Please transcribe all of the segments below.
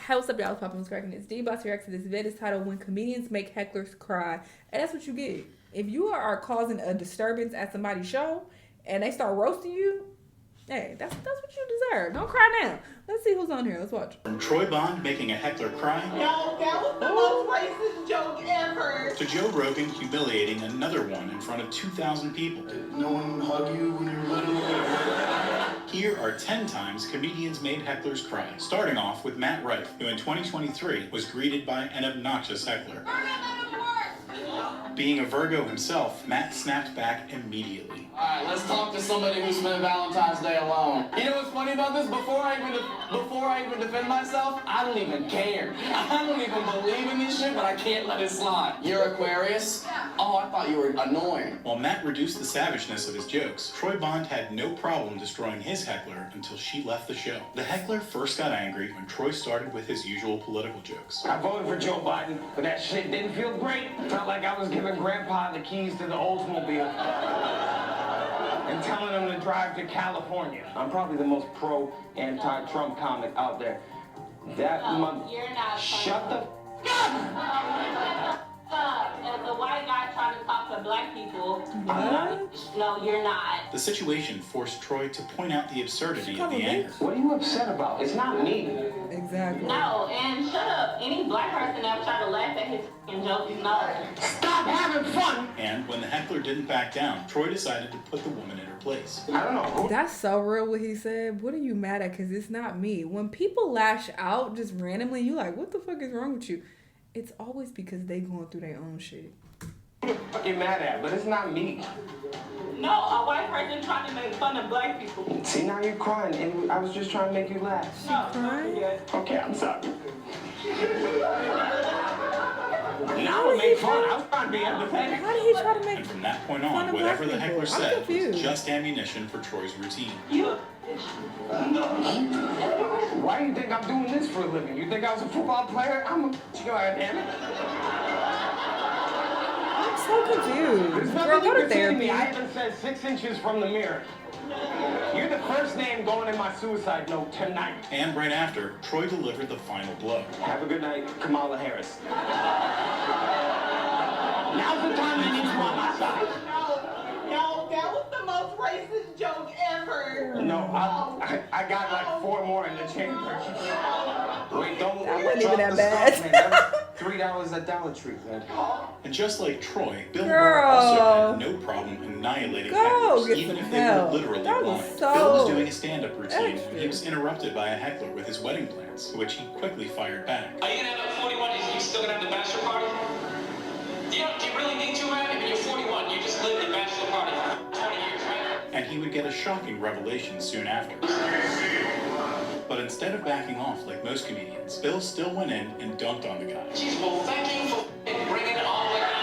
Hey, what's up, y'all? It's Poppin' was cracking this. D-Boss reacts to this vid is titled When Comedians Make Hecklers Cry. And that's what you get. If you are causing a disturbance at somebody's show and they start roasting you, hey, that's what you deserve. Don't cry now. Let's see who's on here. Let's watch. From Troy Bond making a heckler cry. No, that was the most racist joke ever. To Joe Rogan humiliating another one in front of 2,000 people. Did no one hug you when you were little? Here are 10 times comedians made hecklers cry. Starting off with Matt Wright, who in 2023 was greeted by an obnoxious heckler. Being a Virgo himself, Matt snapped back immediately. Alright, let's talk to somebody who spent Valentine's Day alone. You know what's funny about this? Before I even defend myself, I don't even care. I don't even believe in this shit, but I can't let it slide. You're Aquarius? Oh, I thought you were annoying. While Matt reduced the savageness of his jokes, Troy Bond had no problem destroying his heckler until she left the show. The heckler first got angry when Troy started with his usual political jokes. I voted for Joe Biden, but that shit didn't feel great. Felt like I was giving Grandpa the keys to the Oldsmobile and telling him to drive to California. I'm probably the most pro-anti-Trump comic out there. That You're not. Shut the As a white guy trying to talk to black people, What? no, you're not. The situation forced Troy to point out the absurdity of the anger. What are you upset about? It's not me. Exactly. No, and shut up. Any black person ever try to laugh at his f***ing jokes, no. Stop having fun! And when the heckler didn't back down, Troy decided to put the woman in her place. I don't know. That's so real what he said. What are you mad at? Because it's not me. When people lash out just randomly, you like, what the fuck is wrong with you? It's always because they going through their own shit. What the fuck you mad at? But it's not me. No, a white person trying to make fun of black people. See, now you're crying, and I was just trying to make you laugh. No, crying? Okay, I'm sorry. Now to make fun. I was trying to be empathetic. How did he try to make And from that point fun on, of whatever the black heckler people? I'm said was confused. just ammunition for Troy's routine. you. Why do you think I'm doing this for a living? You think I was a football player? I'm a damn it. I'm so confused. There's Girl, nothing go you to can say to therapy. me. I haven't said 6 inches from the mirror. You're the first name going in my suicide note tonight. And right after, Troy delivered the final blow. Have a good night, Kamala Harris. Now's the time I need you on my side. No, that was the most racist joke ever. No, I got like 4 more in the chamber. Wait, don't That wasn't even drop that the bad. stuff, man. That was $3 at Dollar Tree, man. And just like Troy, Bill Girl. Burr also had no problem annihilating Go hecklers, get even some if they help. were literally That was blind. so Bill was doing a stand-up routine extra. when he was interrupted by a heckler with his wedding plans, which he quickly fired back. Are you gonna have a 41? You still gonna have the bachelor party? Do you really need to, man? I mean, you're 41. You just lived the bachelor party for 20 years, right? And he would get a shocking revelation soon after. But instead of backing off like most comedians, Bill still went in and dunked on the guy. Jeez, well, thank you for bringing it all the way down to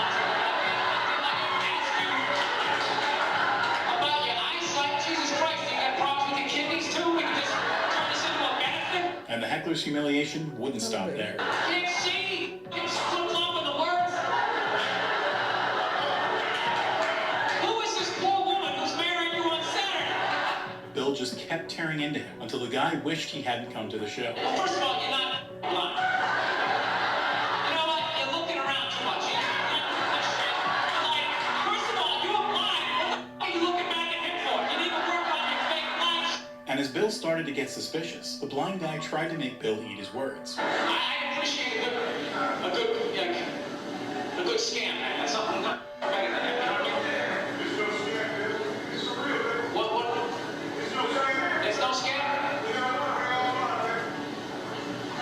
about your eyesight. Jesus Christ, you got problems with your kidneys too? We can just turn this into a benefit? And the heckler's humiliation wouldn't stop there. Can't see. It's flip-flop with the words. Who is this poor woman who's marrying you on Saturday? Bill just kept tearing into him until the guy wished he hadn't come to the show. Well, first of all, you're not blind. You know what? You're looking around too much. First of all, you're blind. What the f*** are you looking back at him for? You need to work on your fake blind. And as Bill started to get suspicious, the blind guy tried to make Bill eat his words. I appreciate a good scam, man. That's something better than that. You know what I mean? It's no scam. It's real. What? It's no scam. There's no scam?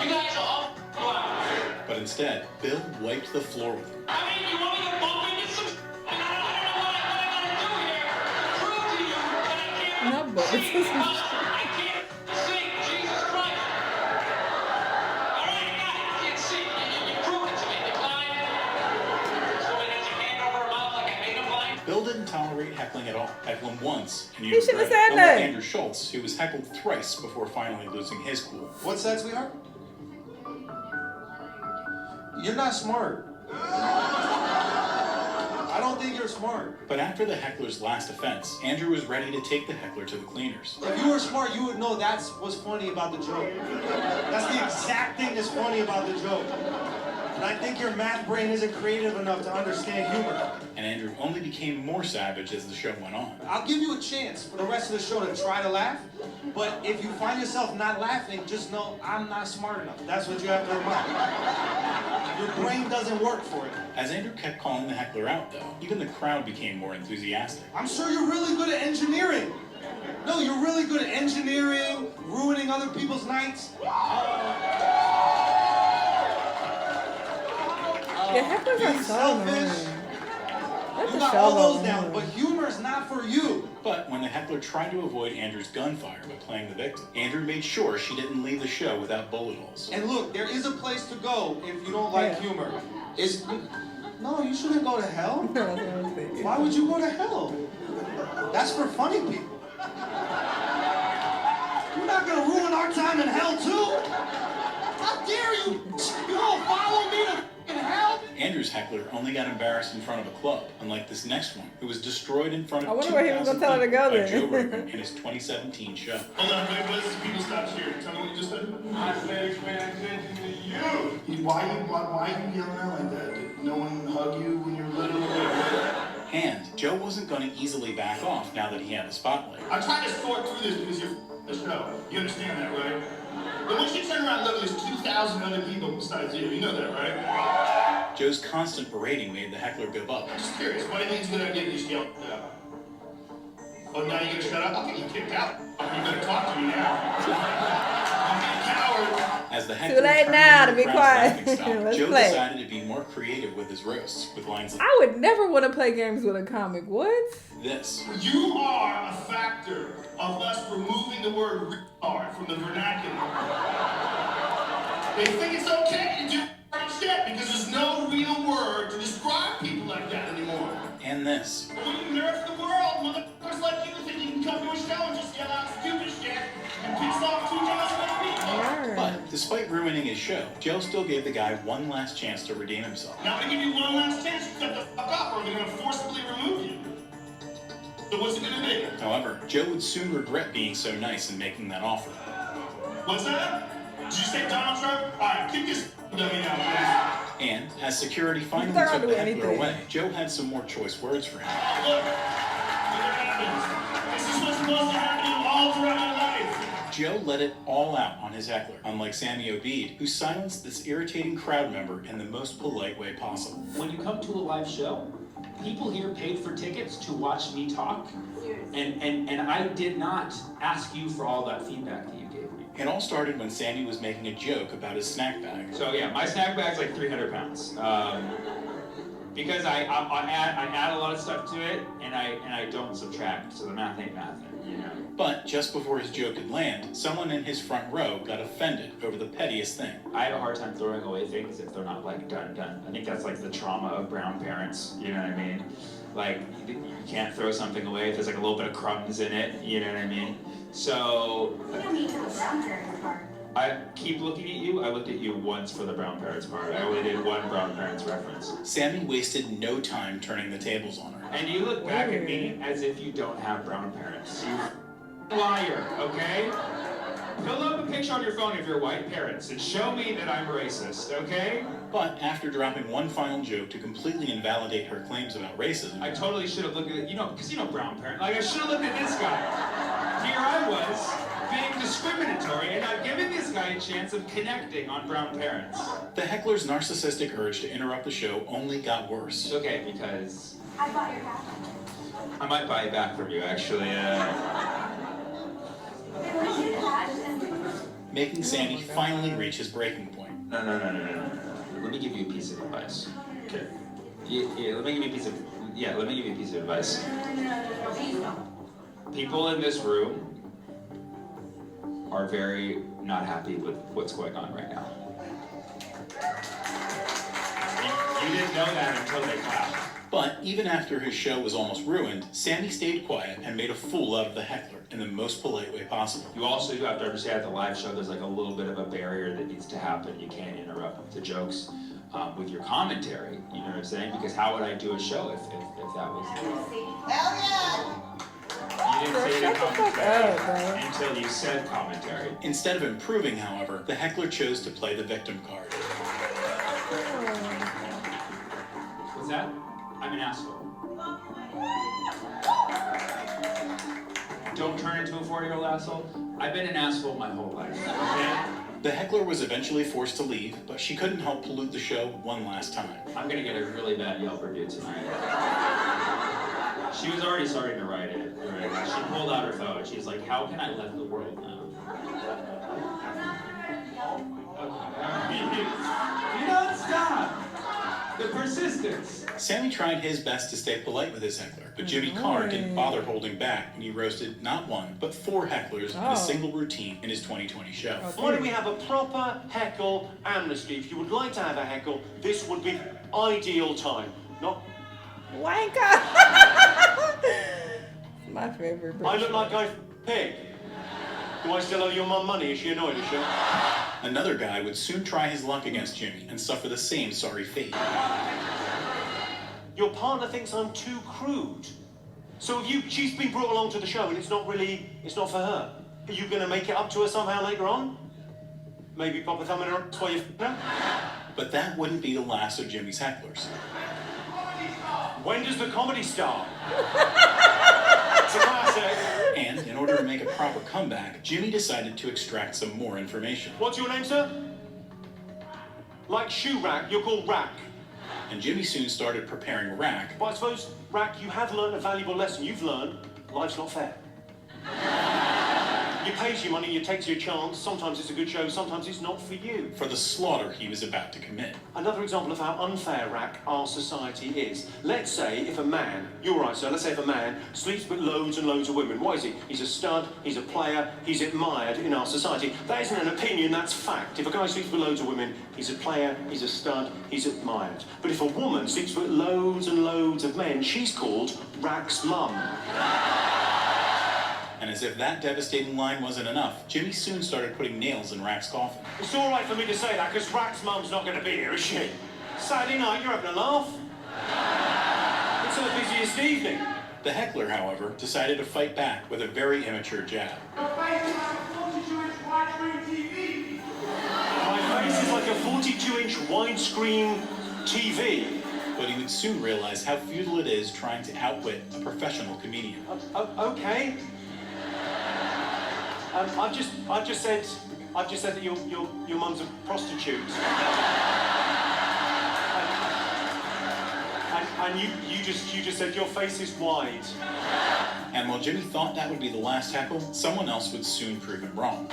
You guys are all blind. But instead, Bill wiped the floor with him. I mean, you want me to bump into some I don't know what I gotta do here to prove to you that I can't Not bump into some I can't see. Jesus Christ. All right, I got it. I can't see. You proved it to me. You're blind. Somebody has a hand over her mouth like I made her blind. Bill didn't tolerate heckling at all. Heckled him once, and you He shouldn't have regret it. said Unlike that. Andrew Schultz, who was heckled thrice before finally losing his cool. What's that, sweetheart? You're not smart. I don't think you're smart. But after the heckler's last offense, Andrew was ready to take the heckler to the cleaners. If you were smart, you would know that's what's funny about the joke. That's the exact thing that's funny about the joke. And I think your math brain isn't creative enough to understand humor. And Andrew only became more savage as the show went on. I'll give you a chance for the rest of the show to try to laugh, but if you find yourself not laughing, just know I'm not smart enough. That's what you have to remember. Your brain doesn't work for it. As Andrew kept calling the heckler out, though, even the crowd became more enthusiastic. I'm sure you're really good at engineering. No, you're really good at engineering, ruining other people's nights. Yeah, hecklers Being are so selfish. annoying. Let You the got show all go those down, on. but humor is not for you. But when the heckler tried to avoid Andrew's gunfire by playing the victim, Andrew made sure she didn't leave the show without bullet holes. And look, there is a place to go if you don't like humor. No, you shouldn't go to hell. That's what I was thinking. Why would you go to hell? That's for funny people. You're not gonna ruin our time in hell too. How dare you? You don't follow me to f***ing hell? Andrew's heckler only got embarrassed in front of a club, unlike this next one, who was destroyed in front of I wonder where he was gonna tell her to go by then. Joe Rogan in his 2017 show. Hold on, wait, let's people stop cheering. Tell me what you just said. I said expand attention to you. Why are you yelling out like that? Did no one hug you when you were little? And Joe wasn't going to easily back off now that he had the spotlight. I'm trying to sort through this because you're the show. You understand that, right? But once you turn around and look, there's 2,000 other people besides you. You know that, right? Joe's constant berating made the heckler give up. I'm just curious. Why do you think it's a good idea to just yell out? Oh, now you're gonna shut up? I'll get you kicked out. You're gonna talk to me now. I'm being a coward. As the heckler late turned now into to be the crowd's quiet. laughing stock, Let's Joe play. decided to be more creative with his roasts, with lines like I would never want to play games with a comic. What? this. You are a factor of us removing the word retard from the vernacular. They think it's okay to do shit because there's no real word to describe people like that anymore. And this. We nerf the world, motherfuckers like you think you can come to a show and just yell out stupid shit and piss off 2,000 people. But despite ruining his show, Joe still gave the guy one last chance to redeem himself. Now I'm gonna give you one last chance to shut the fuck up or they're gonna forcibly remove you. So what's it gonna be? However, Joe would soon regret being so nice in making that offer. What's that? Did you say Donald Trump? Alright, kick this dummy out, please. And as security finally They're not took the doing heckler anything. away, Joe had some more choice words for him. Look, what happens? This is what's supposed to happen to you all throughout your life. Joe let it all out on his heckler, unlike Sammy Obeid, who silenced this irritating crowd member in the most polite way possible. When you come to a live show, people here paid for tickets to watch me talk, and I did not ask you for all that feedback that you gave me. It all started when Sammy was making a joke about his snack bag. So yeah, my snack bag's like 300 pounds. Because I add a lot of stuff to it, and I don't subtract, so the math ain't mathing, you know. But just before his joke could land, someone in his front row got offended over the pettiest thing. I have a hard time throwing away things if they're not like done. I think that's like the trauma of brown parents, you know what I mean? Like, you can't throw something away if there's like a little bit of crumbs in it, you know what I mean? So, We don't need to the brown parents part. I keep looking at you. I looked at you once for the brown parents part. I only did one brown parents reference. Sammy wasted no time turning the tables on her. And you look back at me as if you don't have brown parents. You liar, okay? Pull up a picture on your phone of your white parents and show me that I'm racist, okay? But after dropping one final joke to completely invalidate her claims about racism, I totally should have looked at it, because brown parent. Like, I should have looked at this guy. Here I was, being discriminatory and not giving this guy a chance of connecting on brown parents. the heckler's narcissistic urge to interrupt the show only got worse. It's okay, because I bought your hat. I might buy it back from you, actually. Making Sammy finally reach his breaking point. No. Let me give you a piece of advice. Okay. Yeah, let me give you a piece of advice. No, please don't. People in this room are very not happy with what's going on right now. You didn't know that until they clapped. But even after his show was almost ruined, Sammy stayed quiet and made a fool out of the heckler in the most polite way possible. You also have to understand at the live show, there's like a little bit of a barrier that needs to happen. You can't interrupt the jokes with your commentary. You know what I'm saying? Because how would I do a show if that was... Hell yeah! You didn't say the commentary until you said commentary. Instead of improving, however, the heckler chose to play the victim card. What's that? I'm an asshole. Don't turn into a 4-year-old asshole. I've been an asshole my whole life, okay? The heckler was eventually forced to leave, but she couldn't help pollute the show one last time. I'm gonna get a really bad Yelp review tonight. She was already starting to write it. Right? She pulled out her phone. She's like, how can I let the world know? You don't stop! The persistence! Sammy tried his best to stay polite with his heckler, but Jimmy Carr didn't bother holding back when he roasted not one, but 4 hecklers in a single routine in his 2020 show. Why don't we have a proper heckle amnesty? If you would like to have a heckle, this would be ideal time. Not... Wanker! My favorite. I look like a pig. Do I still owe your mum money? Is she annoyed, is she? Another guy would soon try his luck against Jimmy and suffer the same sorry fate. Your partner thinks I'm too crude. So she's been brought along to the show and it's not for her. Are you going to make it up to her somehow later on? Maybe pop a thumb in her ass while you f***ing her? But that wouldn't be the last of Jimmy's hecklers. When does the comedy start? It's a classic. And in order to make a proper comeback, Jimmy decided to extract some more information. What's your name, sir? Like shoe rack, you're called Rack. And Jimmy soon started preparing Rack. But I suppose, Rack, you have learned a valuable lesson. You've learned life's not fair. You pay your money, you take your chance. Sometimes it's a good show, sometimes it's not for you. For the slaughter he was about to commit. Another example of how unfair, Rack, our society is. Let's say if a man, you're right, sir, let's say if a man sleeps with loads and loads of women. What is he? He's a stud, he's a player, he's admired in our society. That isn't an opinion, that's fact. If a guy sleeps with loads of women, he's a player, he's a stud, he's admired. But if a woman sleeps with loads and loads of men, she's called Rack's mum. And as if that devastating line wasn't enough, Jimmy soon started putting nails in Rack's coffin. It's all right for me to say that, because Rack's mum's not going to be here, is she? Saturday night, you're having a laugh. It's her busiest evening. The heckler, however, decided to fight back with a very immature jab. Your face is like a 42-inch widescreen TV. My face is like a 42-inch widescreen TV. But he would soon realize how futile it is trying to outwit a professional comedian. Okay. I've just said that your mum's a prostitute. And you just said your face is wide. And while Jimmy thought that would be the last heckle, someone else would soon prove him wrong.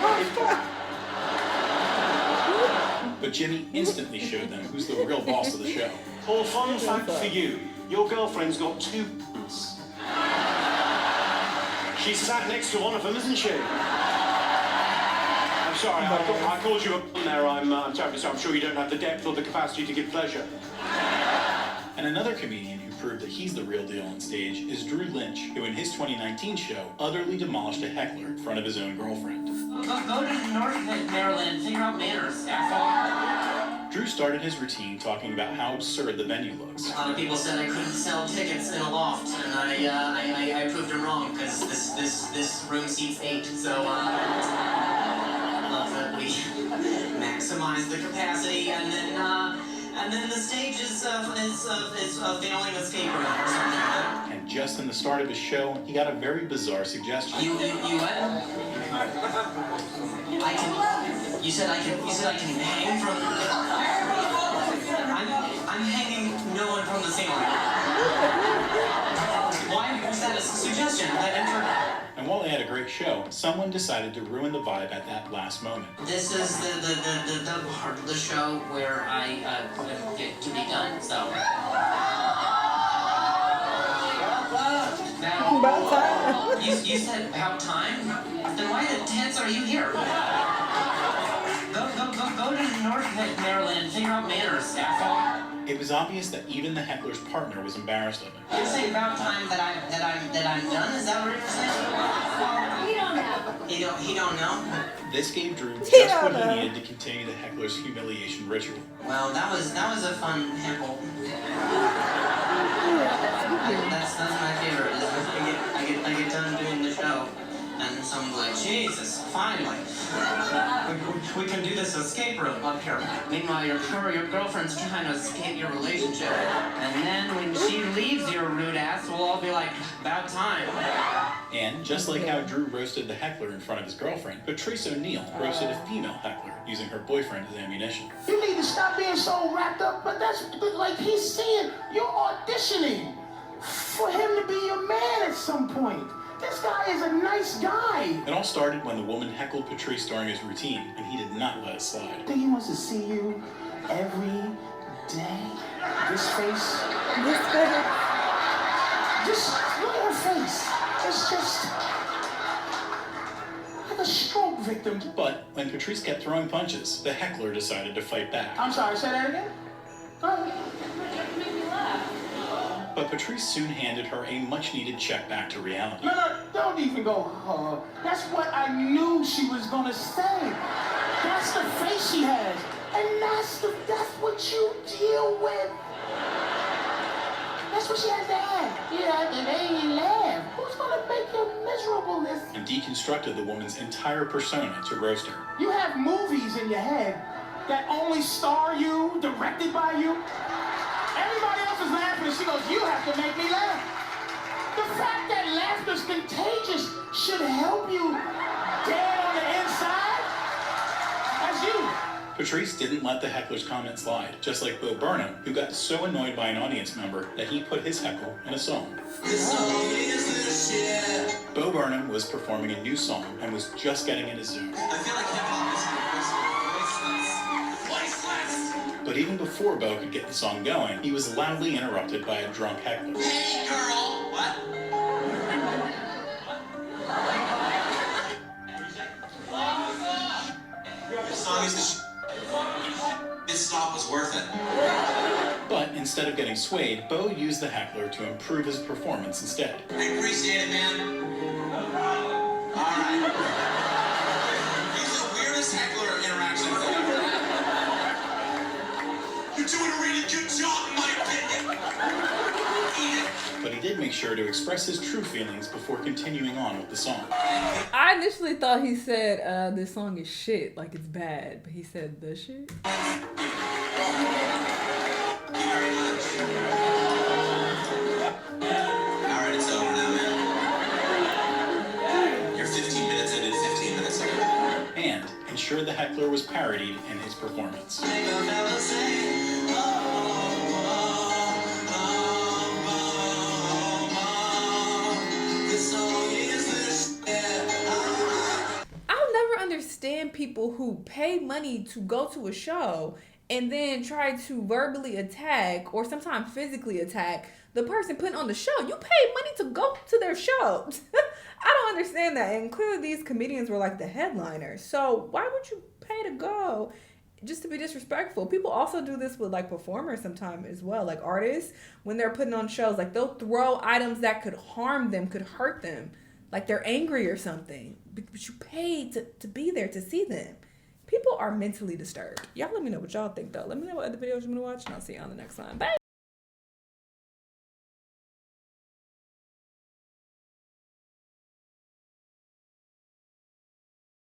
But Jimmy instantly showed them who's the real boss of the show. Well, fun fact for you, your girlfriend's got 2 p***s. She's sat next to one of them, isn't she? I'm sorry, I called you a there. I'm terribly sorry. I'm sure you don't have the depth or the capacity to give pleasure. And another comedian who proved that he's the real deal on stage is Drew Lynch, who in his 2019 show utterly demolished a heckler in front of his own girlfriend. Go to North Maryland, figure out manners, asshole. Drew started his routine talking about how absurd the venue looks. A lot of people said I couldn't sell tickets in a loft, and I proved them wrong, because this room seats 8, so I love that we maximize the capacity, and then the stage is failing escape room or something like that. And just in the start of his show, he got a very bizarre suggestion. You what? You said I can hang from. I'm hanging no one from the ceiling. Why was that a suggestion? And while they had a great show, someone decided to ruin the vibe at that last moment. This is the part of the show where I get to be done. So. About time. You said about time? Then why the tits are you here? Go Go to North Maryland and figure out manners, asshole. It was obvious that even the heckler's partner was embarrassed of him. You're saying about time that I'm done? Is that what you're saying? We don't know. He don't know? This gave Drew just what he needed to continue the heckler's humiliation ritual. Well, that was a fun heckle. That's my favorite. I get done doing the show, and someone's like, Jesus, finally. We can do this escape room up here. Meanwhile, your girlfriend's trying to escape your relationship. And then when she leaves your rude ass, we'll all be like, about time. And just like how Drew roasted the heckler in front of his girlfriend, Patrice O'Neal roasted a female heckler using her boyfriend as ammunition. You need to stop being so wrapped up, but like he's saying, you're auditioning for him to be your man at some point. This guy is a nice guy. It all started when the woman heckled Patrice during his routine, and he did not let it slide. I think he wants to see you every day. This face. Just look at her face. It's just like a stroke victim. But when Patrice kept throwing punches, the heckler decided to fight back. I'm sorry, say that again? Go ahead. But Patrice soon handed her a much-needed check back to reality. No, don't even go, That's what I knew she was gonna say. That's the face she has. And that's what you deal with. That's what she has to have. Yeah, and they laugh. Who's gonna make your miserableness? And deconstructed the woman's entire persona to roast her. You have movies in your head that only star you, directed by you. Everybody else is laughing, and she goes, you have to make me laugh. The fact that laughter's contagious should help you dead on the inside. That's you. Patrice didn't let the heckler's comment slide, just like Bo Burnham, who got so annoyed by an audience member that he put his heckle in a song. Bo Burnham was performing a new song and was just getting in his zone. I feel like hip-hop is But even before Bo could get the song going, he was loudly interrupted by a drunk heckler. Hey, girl! What? This song is the This stop was worth it. But instead of getting swayed, Bo used the heckler to improve his performance instead. I appreciate it, man. Alright. He's the weirdest heckler interaction I've ever had. You're doing a really good job, in my opinion. Eat it. But he did make sure to express his true feelings before continuing on with the song. I initially thought he said, this song is shit, like it's bad. But he said, the shit? Alright, it's over now, man. You're 15 minutes into 15 minutes ago. And ensured the heckler was parodied in his performance. I'll never understand people who pay money to go to a show and then try to verbally attack or sometimes physically attack the person putting on the show. You paid money to go to their show. I don't understand that. And clearly these comedians were like the headliners. So why would you pay to go just to be disrespectful? People also do this with like performers sometimes as well. Like artists, when they're putting on shows, like they'll throw items that could harm them, could hurt them. Like they're angry or something. But you paid to be there to see them. People are mentally disturbed. Y'all let me know what y'all think though. Let me know what other videos you want to watch and I'll see you on the next one. Bye!